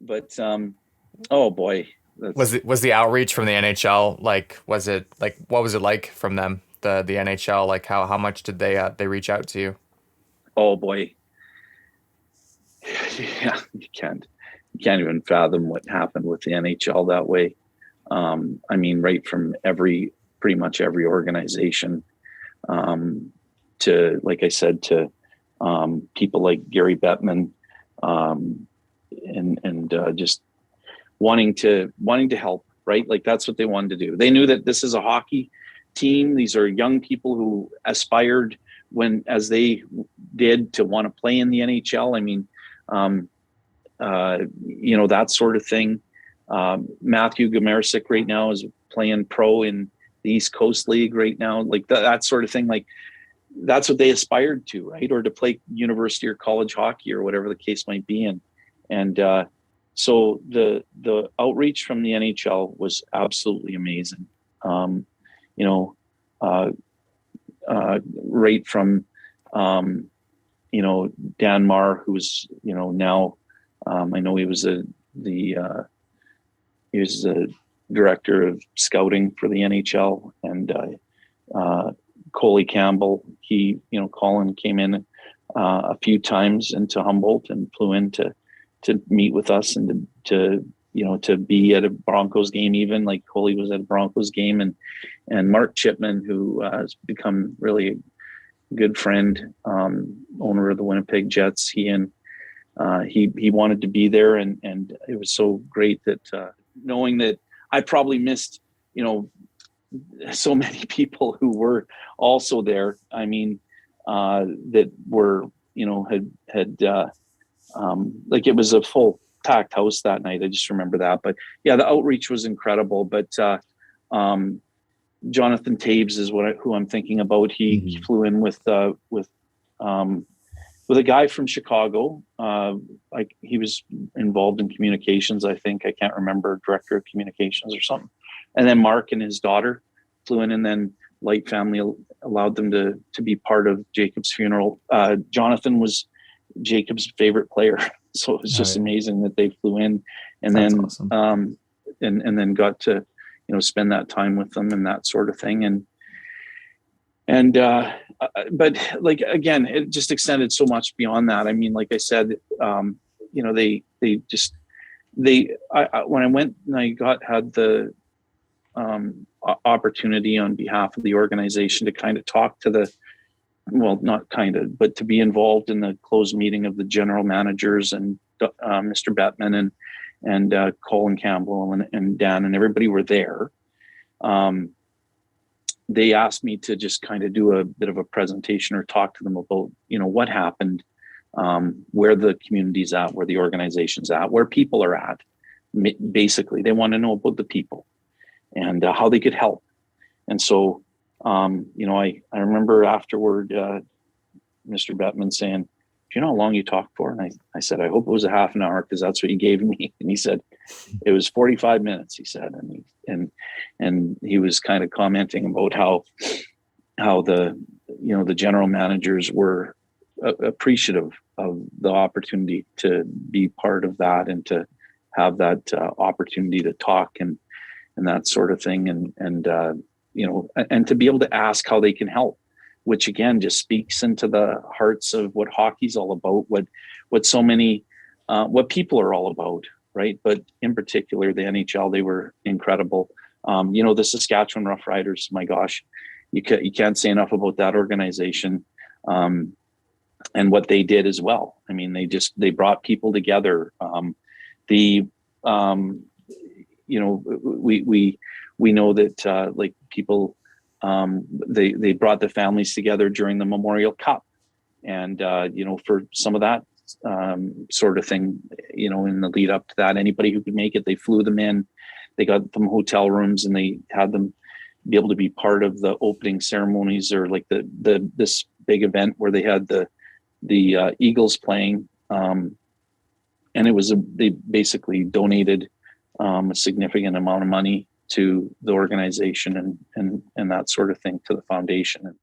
But oh boy, Was that's it the outreach from the NHL like? Was it like what was it like from them? The NHL, like how much did they reach out to you? oh boy, yeah, you can't even fathom what happened with the NHL that way. I mean, right from pretty much every organization, um, to, like I said, to people like Gary Bettman, um, and just wanting to help, right? Like that's what they wanted to do. They knew that this is a hockey team. These are young people who aspired when as they did to want to play in the NHL. I mean, um, that sort of thing. Matthew Gamersic right now is playing pro in the East Coast League right now, like that sort of thing. Like that's what they aspired to, right? Or to play university or college hockey or whatever the case might be. And so the outreach from the NHL was absolutely amazing. Um, you know, uh, right from um, Dan Marr, who's now I know he was the director of scouting for the NHL, and Coley Campbell. Colin came in a few times into Humboldt and flew in to meet with us and to be at a Broncos game. Even like Coley was at a Broncos game, and Mark Chipman, who has become really a good friend, owner of the Winnipeg Jets. He wanted to be there, and it was so great that knowing that I probably missed you know so many people who were also there. I mean, that were had like it was a full packed house that night. I just remember that. But yeah, the outreach was incredible. But um, Jonathan Taves is who I'm thinking about. He Hmm. flew in um, with a guy from Chicago. Like he was involved in communications. I think I can't remember, director of communications or something. And then Mark and his daughter flew in, and then Light Family allowed them to be part of Jacob's funeral. Jonathan was Jacob's favorite player, so it was Oh just yeah, amazing that they flew in, and that's then awesome. and then got to spend that time with them and that sort of thing. And but like again, it just extended so much beyond that. I mean, like I said, they just when I went and I had the opportunity on behalf of the organization to kind of talk to not kind of, but to be involved in the closed meeting of the general managers and Mr. Bettman and Colin Campbell and Dan and everybody were there. Um, they asked me to just kind of do a bit of a presentation or talk to them about what happened, where the community's at, where the organization's at, where people are at. Basically, they want to know about the people and how they could help. And so, I remember afterward, Mr. Bettman saying, "Do you know how long you talked for?" And I said, "I hope it was a half an hour because that's what you gave me." And he said, "It was 45 minutes." He said, and he was kind of commenting about how the general managers were appreciative of the opportunity to be part of that and to have that opportunity to talk and that sort of thing, and to be able to ask how they can help, which again just speaks into the hearts of what hockey's all about, what so many what people are all about, right? But in particular, the NHL, they were incredible. The Saskatchewan Roughriders, my gosh, you can't say enough about that organization, and what they did as well. I mean, they brought people together. The we know that like people, they brought the families together during the Memorial Cup, and for some of that sort of thing, in the lead up to that, anybody who could make it, they flew them in, they got them hotel rooms, and they had them be able to be part of the opening ceremonies, or like the this big event where they had the Eagles playing, and they basically donated a significant amount of money to the organization and that sort of thing, to the foundation.